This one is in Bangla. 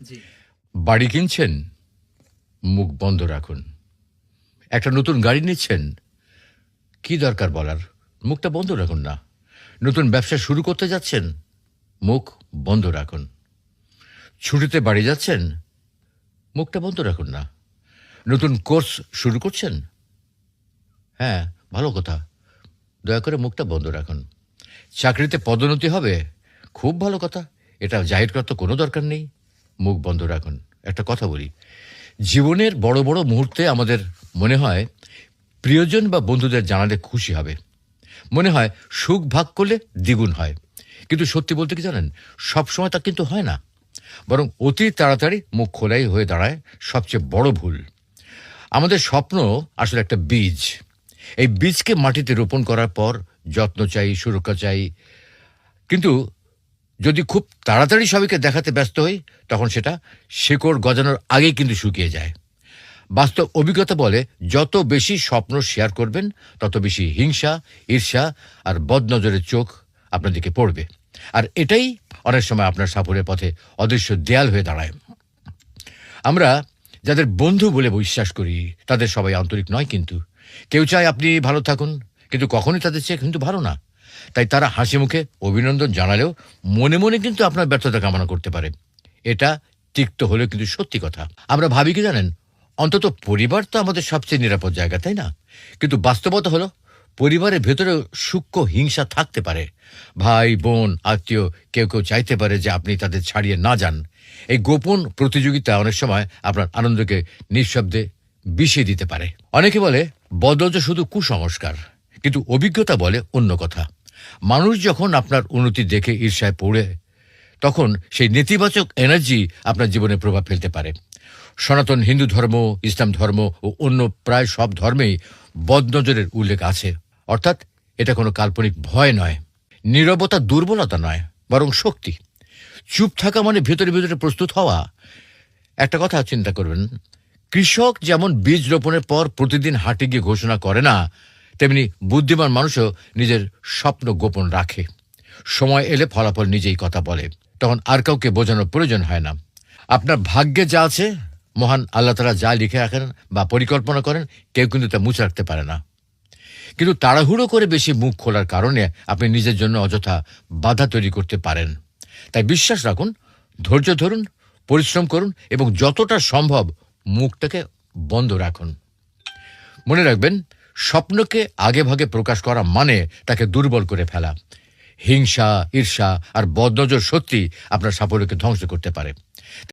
জি। বাড়ি কিনছেন, মুখ বন্ধ রাখুন। একটা নতুন গাড়ি নিচ্ছেন, কি দরকার বলার, মুখটা বন্ধ রাখুন না। নতুন ব্যবসা শুরু করতে যাচ্ছেন, মুখ বন্ধ রাখুন। ছুটিতে বাড়ি যাচ্ছেন, মুখটা বন্ধ রাখুন না। নতুন কোর্স শুরু করছেন, হ্যাঁ ভালো কথা, দয়া করে মুখটা বন্ধ রাখুন। চাকরিতে পদোন্নতি হবে, খুব ভালো কথা, এটা জাহির করার তো কোনো দরকার নেই, মুখ বন্ধ রাখুন। একটা কথা বলি, জীবনের বড় বড় মুহূর্তে আমাদের মনে হয় প্রিয়জন বা বন্ধুদের জানালে খুশি হবে, মনে হয় সুখ ভাগ করলে দ্বিগুণ হয়। কিন্তু সত্যি বলতে কি জানেন, সবসময় তা কিন্তু হয় না, বরং অতি তাড়াতাড়ি মুখ খোলাই হয়ে দাঁড়ায় সবচেয়ে বড় ভুল। আমাদের স্বপ্ন আসলে একটা বীজ। এই বীজকে মাটিতে রোপণ করার পর যত্ন চাই, সুরক্ষা চাই। কিন্তু যদি খুব তাড়াতাড়ি সবাইকে দেখাতে ব্যস্ত হই, তখন সেটা শেকড় গজানোর আগেই কিন্তু শুকিয়ে যায়। বাস্তব অভিজ্ঞতা বলে, যত বেশি স্বপ্ন শেয়ার করবেন, তত বেশি হিংসা, ঈর্ষা আর বদনজরের চোখ আপনার দিকে পড়বে। আর এটাই অনেক সময় আপনার সাফল্যের পথে অদৃশ্য দেয়াল হয়ে দাঁড়ায়। আমরা যাদের বন্ধু বলে বিশ্বাস করি, তাদের সবাই আন্তরিক নয়। কিন্তু কেউ চায় আপনি ভালো থাকুন, কিন্তু কখনোই তাদের চেয়ে কিন্তু ভালো না। তাই তারা হাসি মুখে অভিনন্দন জানালেও মনে মনে কিন্তু আপনার ব্যর্থতা কামনা করতে পারে। এটা তিক্ত হলেও কিন্তু সত্যি কথা। আমরা ভাবি কি জানেন, অন্তত পরিবার তো আমাদের সবচেয়ে নিরাপদ জায়গা, তাই না? কিন্তু বাস্তবতা হলো, পরিবারের ভেতরে সূক্ষ্ম হিংসা থাকতে পারে। ভাই বোন আত্মীয় কেউ কেউ চাইতে পারে যে আপনি তাদের ছাড়িয়ে না যান। এই গোপন প্রতিযোগিতা অনেক সময় আপনার আনন্দকে নিঃশব্দে বিষিয়ে দিতে পারে। অনেকে বলে বদল শুধু কুসংস্কার, কিন্তু অভিজ্ঞতা বলে অন্য কথা। মানুষ যখন আপনার উন্নতি দেখে ঈর্ষায় পড়ে, তখন সেই নেতিবাচক এনার্জি আপনার জীবনে প্রভাব ফেলতে পারে। সনাতন হিন্দু ধর্ম, ইসলাম ধর্ম ও অন্য প্রায় সব ধর্মেই বদনজরের উল্লেখ আছে। অর্থাৎ এটা কোনো কাল্পনিক ভয় নয়, নীরবতা দুর্বলতা নয়, বরং শক্তি। চুপ থাকা মানে ভেতরে ভেতরে প্রস্তুত হওয়া। একটা কথা চিন্তা করবেন, কৃষক যেমন বীজ রোপণের পর প্রতিদিন হাটে গিয়ে ঘোষণা করে না, তেমনি বুদ্ধিমান মানুষও নিজের স্বপ্ন গোপন রাখে। সময় এলে ফলাফল নিজেই কথা বলে, তখন আর কাউকে বোঝানোর প্রয়োজন হয় না। আপনার ভাগ্যে যা আছে, মহান আল্লাহ তাআলা যা লিখে রাখেন বা পরিকল্পনা করেন, কেউ কিন্তু তা মুছে রাখতে পারে না। কিন্তু তাড়াহুড়ো করে বেশি মুখ খোলার কারণে আপনি নিজের জন্য অযথা বাধা তৈরি করতে পারেন। তাই বিশ্বাস রাখুন, ধৈর্য ধরুন, পরিশ্রম করুন এবং যতটা সম্ভব মুখটাকে বন্ধ রাখুন। মনে রাখবেন, স্বপ্নকে আগে ভাগে প্রকাশ করা মানে তাকে দুর্বল করে ফেলা। হিংসা, ঈর্ষা আর বদনজর সত্যি আপনার সাফল্যকে ধ্বংস করতে পারে।